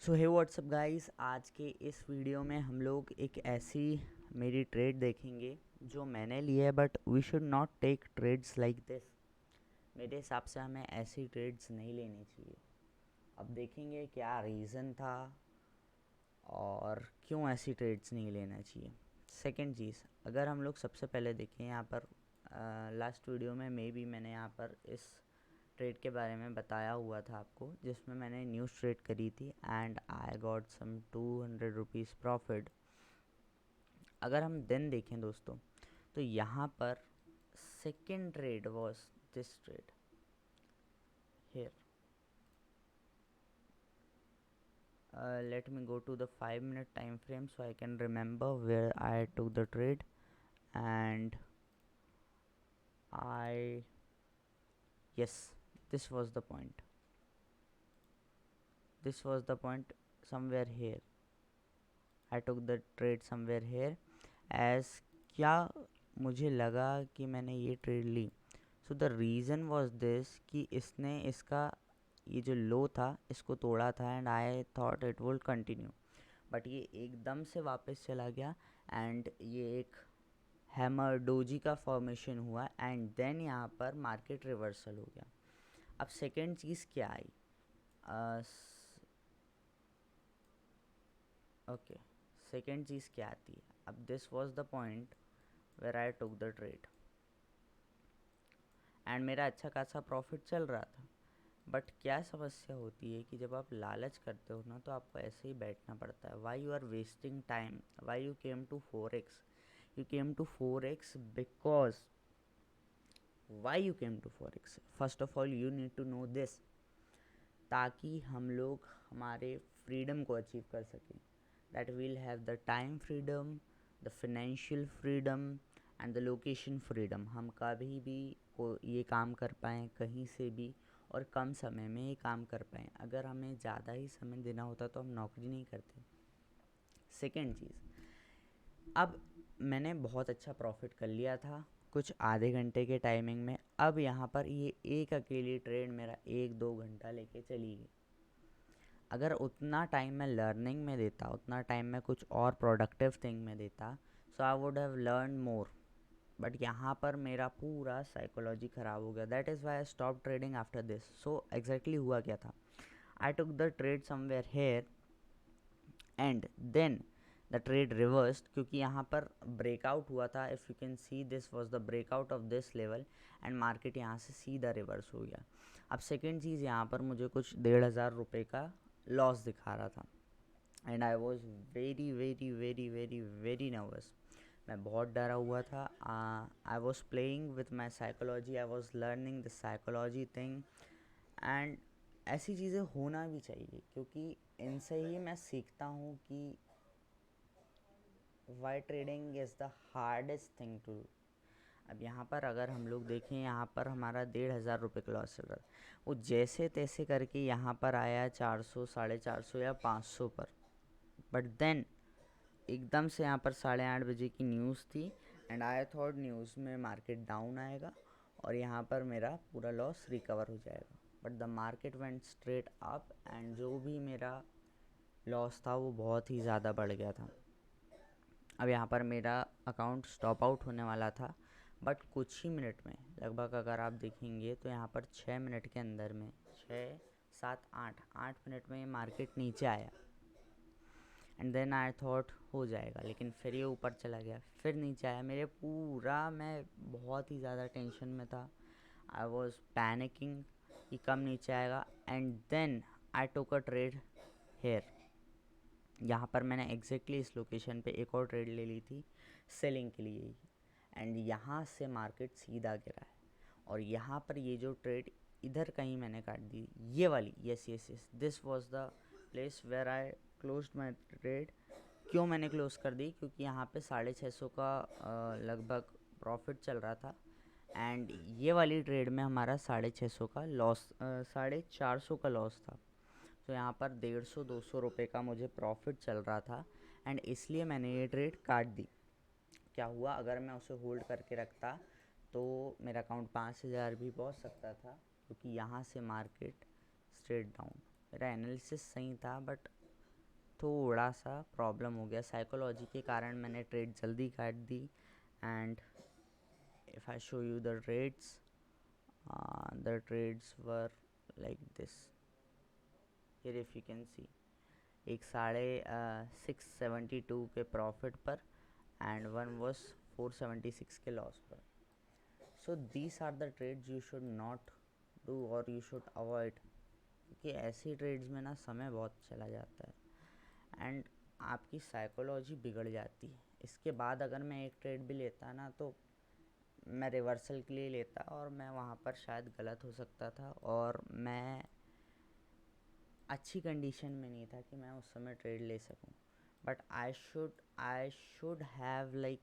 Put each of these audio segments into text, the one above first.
सो हे WhatsApp guys, आज के इस वीडियो में हम लोग एक ऐसी मेरी ट्रेड देखेंगे जो मैंने ली है, but we should not take trades like this. मेरे हिसाब से हमें ऐसी ट्रेड्स नहीं लेनी चाहिए। अब देखेंगे क्या रीज़न था और क्यों ऐसी ट्रेड्स नहीं लेना चाहिए। सेकंड चीज़, अगर हम लोग सबसे पहले देखें यहाँ पर लास्ट वीडियो में मैंने यहाँ पर इस ट्रेड के बारे में बताया हुआ था आपको, जिसमें मैंने न्यूज़ ट्रेड करी थी and I got some 200 rupees profit. अगर हम दिन देखें दोस्तों, तो यहाँ पर second trade was this trade here. Let me go to the 5 minute time frame so I can remember where I took the trade, and yes, this was the point. This was the point somewhere here. I took the trade somewhere here as क्या मुझे लगा कि मैंने ये trade ली। So the reason was this कि इसने इसका ये जो लो था इसको तोड़ा था and I thought it would continue, but ये एकदम से वापस चला गया एंड ये एक हैमर डोजी का फॉर्मेशन हुआ एंड देन यहाँ पर मार्केट रिवर्सल हो गया। अब सेकेंड चीज़ क्या आई? ओके, सेकेंड चीज़ क्या आती है? अब this was the point where I took the trade एंड मेरा अच्छा खासा प्रॉफिट चल रहा था। बट क्या समस्या होती है कि जब आप लालच करते हो ना, तो आपको ऐसे ही बैठना पड़ता है। Why you are wasting time? Why you came to 4x? You came to 4x because why you came to 4x? First of all you need to know this, ताकि हम लोग हमारे फ्रीडम को अचीव कर सकें। That will have the time freedom, the financial freedom and the location freedom. हम कभी भी को ये काम कर पाएँ कहीं से भी और कम समय में ये काम कर पाएँ। अगर हमें ज़्यादा ही समय देना होता तो हम नौकरी नहीं करते। सेकेंड चीज़, अब मैंने बहुत अच्छा प्रॉफिट कर लिया था कुछ आधे घंटे के टाइमिंग में। अब यहाँ पर ये एक अकेली ट्रेड मेरा 1-2 घंटा लेके चली गई। अगर उतना टाइम मैं लर्निंग में देता, उतना टाइम मैं कुछ और प्रोडक्टिव थिंग में देता, so I would have learn more. But यहाँ पर मेरा पूरा साइकोलॉजी ख़राब हो गया। That is why I stop trading after this. So exactly हुआ क्या था? I took the trade somewhere here and then the trade reversed, क्योंकि यहाँ पर ब्रेकआउट हुआ था। If you can see, this was the breakout of this level and market यहाँ से सीधा रिवर्स हो गया। अब सेकेंड चीज़, यहाँ पर मुझे कुछ 1,500 रुपये का लॉस दिखा रहा था and I was very very very very very nervous. मैं बहुत डरा हुआ था। I was playing with my psychology, I was learning the psychology thing and ऐसी चीज़ें होना भी चाहिए, क्योंकि इनसे ही मैं सीखता हूँ कि why trading is the hardest thing to do. अब यहाँ पर अगर हम लोग देखें, यहाँ पर हमारा 1,500 रुपये का लॉस चल रहा था। वो जैसे तैसे करके यहाँ पर आया 400, 450 या 500 पर। बट देन एकदम से यहाँ पर 8:30 बजे की न्यूज़ थी एंड आई थॉट न्यूज़ में मार्केट डाउन आएगा और यहाँ पर मेरा पूरा लॉस रिकवर हो जाएगा। But the market went straight up and जो भी मेरा लॉस था वो बहुत ही ज़्यादा बढ़ गया था। अब यहाँ पर मेरा अकाउंट स्टॉप आउट होने वाला था, बट कुछ ही मिनट में, लगभग अगर आप देखेंगे तो यहाँ पर 6 मिनट के अंदर में, 6, 7, 8 मिनट में मार्केट नीचे आया एंड देन आई थॉट हो जाएगा, लेकिन फिर ये ऊपर चला गया, फिर नीचे आया। मैं बहुत ही ज़्यादा टेंशन में था। आई वॉज पैनिकिंग कि कब नीचे आएगा and then I took a trade here. यहाँ पर मैंने एग्जैक्टली इस लोकेशन पे एक और ट्रेड ले ली थी सेलिंग के लिए एंड यहाँ से मार्केट सीधा गिरा है और यहाँ पर ये जो ट्रेड इधर कहीं मैंने काट दी, ये वाली, yes yes yes, this was the place where I closed my trade. क्यों मैंने क्लोज कर दी? क्योंकि यहाँ पे 650 का लगभग प्रॉफिट चल रहा था एंड ये वाली ट्रेड में हमारा 650 का लॉस, 450 का लॉस था। तो यहाँ पर 150-200 रुपये का मुझे प्रॉफिट चल रहा था एंड इसलिए मैंने ये ट्रेड काट दी। क्या हुआ, अगर मैं उसे होल्ड करके रखता तो मेरा अकाउंट 5,000 भी पहुँच सकता था, क्योंकि यहाँ से मार्केट स्ट्रेट डाउन। मेरा एनालिसिस सही था, बट थोड़ा सा प्रॉब्लम हो गया, साइकोलॉजी के कारण मैंने ट्रेड जल्दी काट दी. And if I show you the trades were like this. Here if you can see, एक 672 के प्रॉफिट पर एंड वन वॉज 476 के लॉस पर. So these are the trades you should not do और यू शुड अवॉइड, क्योंकि ऐसी trades में ना समय बहुत चला जाता है एंड आपकी साइकोलॉजी बिगड़ जाती है. इसके बाद अगर मैं एक ट्रेड भी लेता ना तो मैं रिवर्सल के लिए लेता और मैं वहाँ पर शायद गलत हो सकता था और मैं अच्छी कंडीशन में नहीं था कि मैं उस समय ट्रेड ले सकूं. But I should have like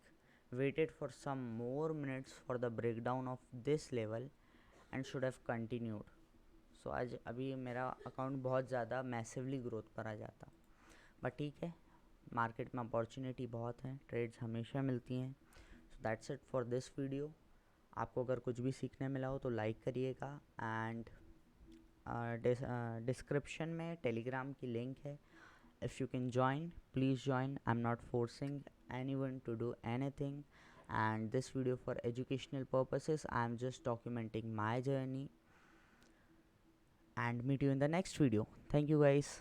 waited for some more minutes for the breakdown of this level and should have continued. So आज अभी मेरा अकाउंट बहुत ज़्यादा मैसिवली ग्रोथ पर आ जाता. बट ठीक है, मार्केट में अपॉर्चुनिटी बहुत है, ट्रेड्स हमेशा मिलती हैं. So that's it for this video. आपको अगर कुछ भी सीखने मिला हो तो लाइक करिएगा एंड डिस्क्रिप्शन में टेलीग्राम की लिंक है. If you can join, please join. I'm not forcing anyone to do anything, and this video for educational purposes, I'm just documenting my journey, and meet you in the next video. Thank you guys.